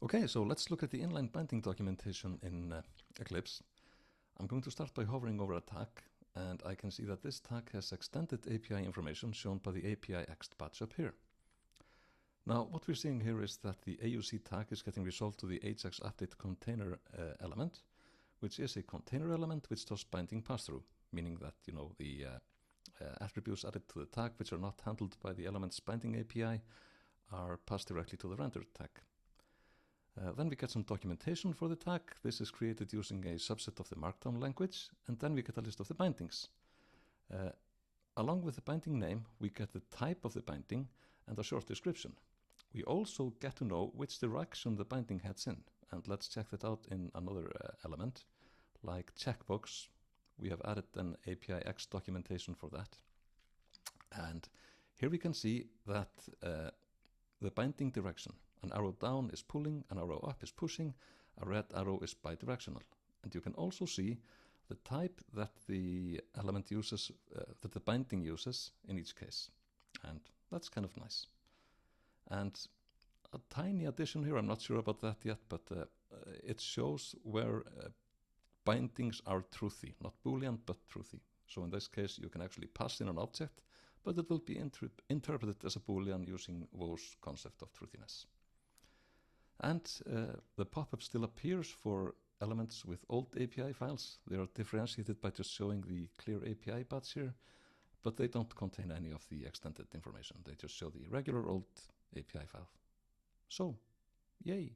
Okay, so let's look at the inline binding documentation in Eclipse. I'm going to start by hovering over a tag, and I can see that this tag has extended API information shown by the API Ext badge up here. Now, what we're seeing here is that the AUC tag is getting resolved to the HX update container element, which is a container element which does binding pass-through, meaning that the attributes added to the tag which are not handled by the element's binding API are passed directly to the rendered tag. Then we get some documentation for the tag. This is created using a subset of the Markdown language, and then we get a list of the bindings. Along with the binding name, we get the type of the binding and a short description. We also get to know which direction the binding heads in, and let's check that out in another element, like checkbox. We have added an API Ext documentation for that. And here we can see that the binding direction, an arrow down is pulling, an arrow up is pushing, a red arrow is bidirectional. And you can also see the type that the element uses, that the binding uses in each case. And that's kind of nice. And a tiny addition here, I'm not sure about that yet, but it shows where bindings are truthy, not Boolean, but truthy. So in this case, you can actually pass in an object, but it will be interpreted as a Boolean using Wo's concept of truthiness. And the pop-up still appears for elements with old API files. They are differentiated by just showing the clear API badge here, but they don't contain any of the extended information. They just show the regular old API file. So, yay!